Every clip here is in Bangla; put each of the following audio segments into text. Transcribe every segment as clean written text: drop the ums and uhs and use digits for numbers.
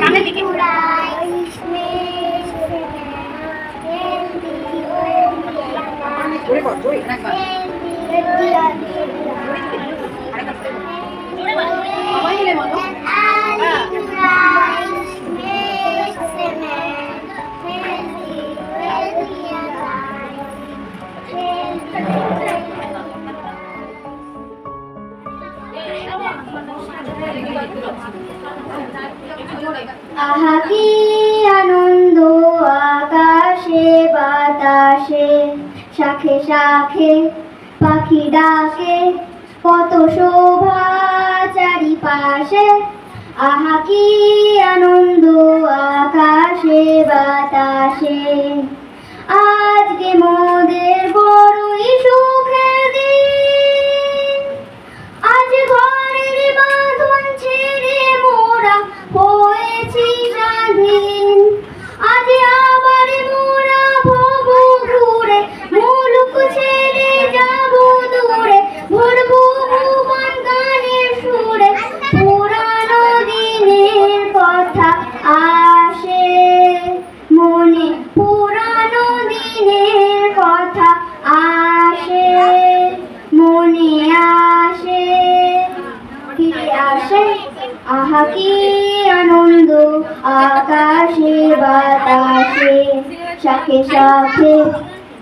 সামনের দিকে আহা কি আনন্দ আকাশে বাতাসে, শাখে শাখে পাখি ডাকে, কত শোভা চারিপাশে। আহা কি আনন্দ আকাশে বাতাসে, আজকে মোদের বড়ই সুখের দিন। আজ ঘরের বাঁধন ছেড়ে মোরা হয়েছি স্বাধীন। আজ আবার মোরা ভব ঘুরে মুলুক ছেড়ে যাব দূরে, ভরবো ভুবন গানের সুরে। পুরানো দিনের কথা আসে মনে, পুরানো দিনের কথা আসে মনে, আসে ফিরে আসে। আহা কি আনন্দ আকাশে বাতাসে, শাখে শাখে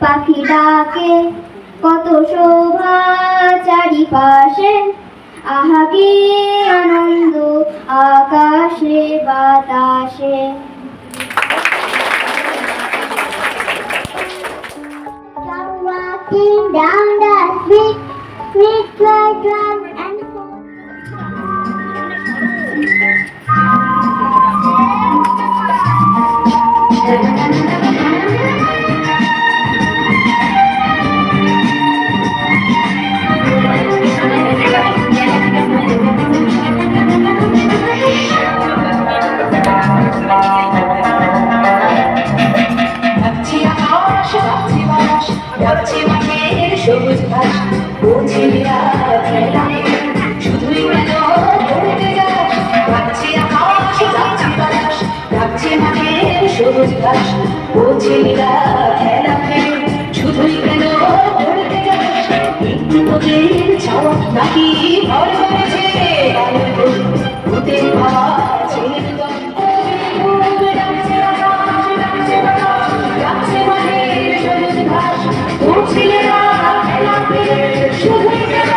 পাখি ডাকে, কত শোভা চারিপাশে। আহা কি আনন্দ আকাশে বাতাসে। Walking down the street, streets were drum and সবুজ ঘাস পৌঁছিয়া খেলা, শুধুই কেন পড়তে যাস, ডাকছে আকাশ যাচ্ছে বাতাস, ডাকছে মাঠের সবুজ ঘাস পৌঁছিয়া খেলা ফেলে, শুধুই কেন পড়তে যাস। একটু তোদের ছাওয়া নাকি ভর করেছে ভূতের ভাবা ছেলের দল, ডাকছে আকাশ ডাকছে বাতাস, ডাকছে মাঠের সবুজ ঘাস পৌঁছিলে শুধুই কেন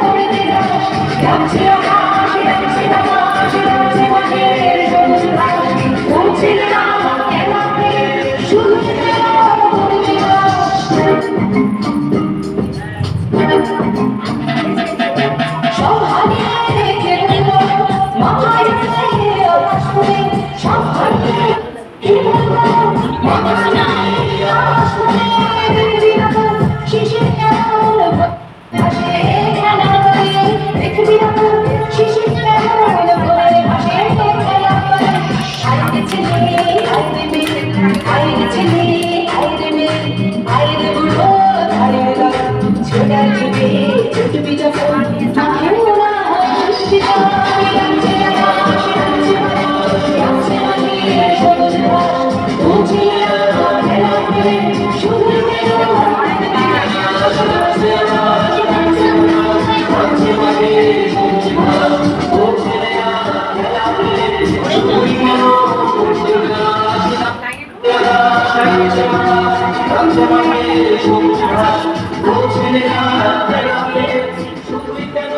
পড়তে যাস, ডাকছে আকাশ ডাকছে বাতাস, ডাকছে মাঠের সবুজ ঘাস পৌঁছিলে না খেলা ফেলে, শুধুই কেন পড়তে যাস। সব হারিয়ে রেখে গেল মাথায় আকাশ করে, সব হারিয়ে কি বলবো মাথা নাই আকাশ করে। শিশির কেমন ভাসে খেলা করে, দেখবি না শিশির কেমন করে ভাসে খেলা করে। আইরে ছেলে আইরে মেয়ে, আইরে ছেলে আইরে মেয়ে, আইরে বুড়ো ধারে লাগ, ছোটার যুগে ছুটবি যখন আমিও না হাসবি না। ডাকছে আকাশ ডাকছে বাতাস, ডাকছে মাঠের সবুজ ঘাস পৌঁছিলে না খেলা করে, শুধুই কেন পড়তে যাস, ডাকছে আকাশ ডাকছে বাতাস, ডাকছে মাঠের সবুজ ঘাস পৌঁছিলে না খেলা করে, শুধুই কেন পড়তে যাস। ডাকছে বাতাস, ডাকছে মাঠের সবুজ ঘাস পৌঁছিলে না খেলা করে, শুধুই কেন।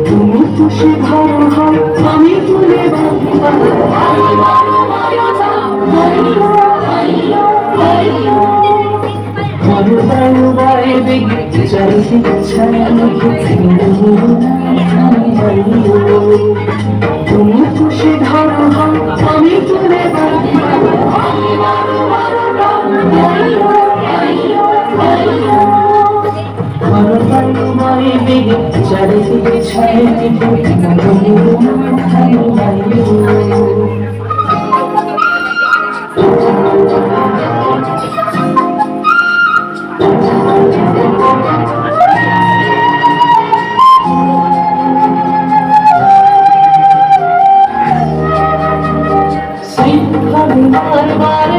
তুমি তো সে ধরো হয় আমি তুলে তুমি তো সে ধরো হয় আমি তুলে চারিদিকে ছায় বারবার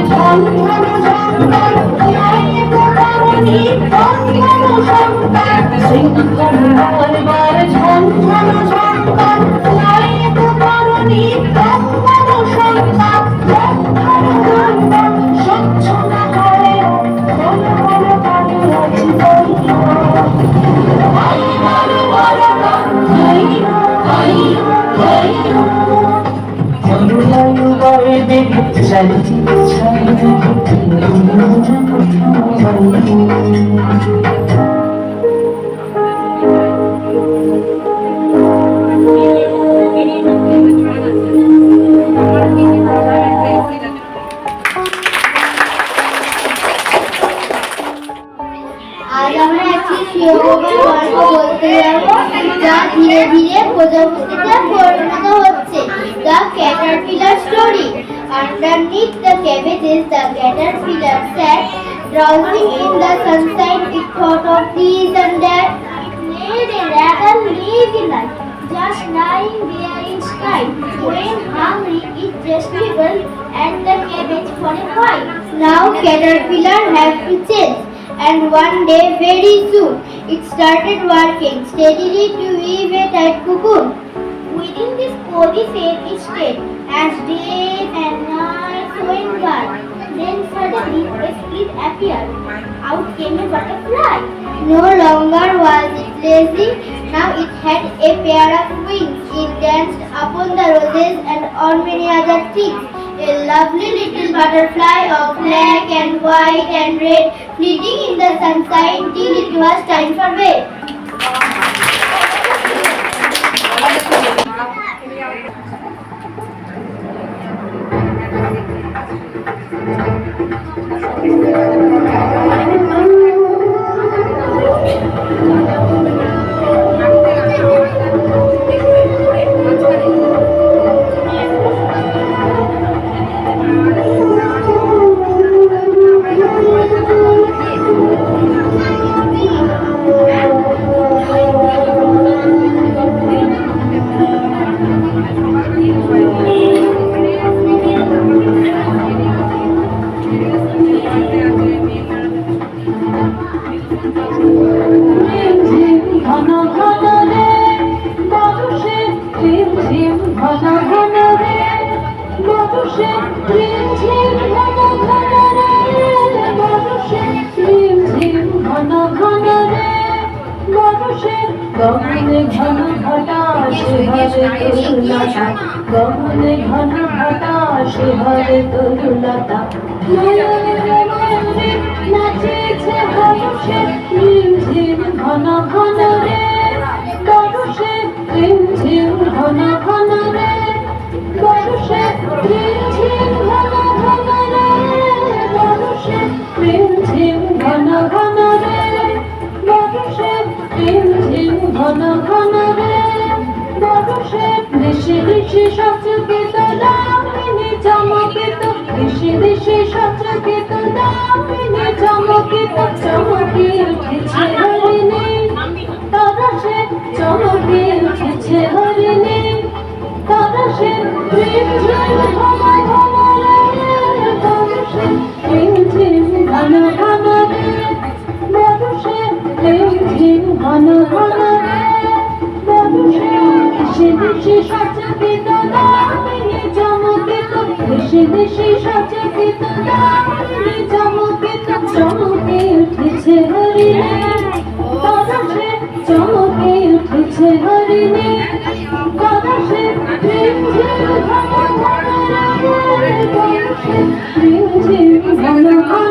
আজ আমরা একটি শিরোনামের গল্প বলতে যাব যা ধীরে ধীরে প্রজাপতিতে পরিণত হচ্ছে। The Caterpillar Story. Underneath the cabbages, the caterpillar sat, drowsing in the sunshine. It thought of this and that. It led a rather lazy life, just lying there in sky. When hungry, it just nibbled at the cabbage for a while. Now caterpillar have to change. And one day, very soon, it started working steadily to weave a tight cocoon. Within this cozy shape it stayed, as day and night went by. Then suddenly a split appeared. Out came a butterfly. No longer was it lazy, now it had a pair of wings. It danced upon the roses and on many other things. A lovely little butterfly of black and white and red, flitting in the sunshine till it was time for bed. গগনে ঘন ঘটা শিহরে তরুলতা গগনে ঘন ঘটা শিহরে তরুলতা ময়ূরে নাচেছে হরষে ঝিম ঘন ঘন রে বরষে ঝিম ঘন ঘন রে বরষে ঝিম ঘন ঘন রে বরষে ঝিম ঘন ঘন রে বরষে ঝিম ঘন ঘন রে বরষে দেশে দেশে সচকিত দামিনী চমকিত দেশে দেশে সচকিত দামিনী চমকিত চমকে উঠেছে হরিণী তরসে চমকে উঠেছে হরিণী তরসে ঝিম ঘন ঘন রে তরসে ঝিম ঘন ঘন রে বরষে ঝিম ঘন ঘন রে বরষে দেশে দেশে সচকিত দামিনী চমকিত দেশে দেশে সচকিত দামিনী চমকিত চমকে উঠেছে হরিণী দিনে বাতাসে ঝিমঝিম ঘন ঘন রাতের বাতাসে ঝিমঝিম ঘন ঘন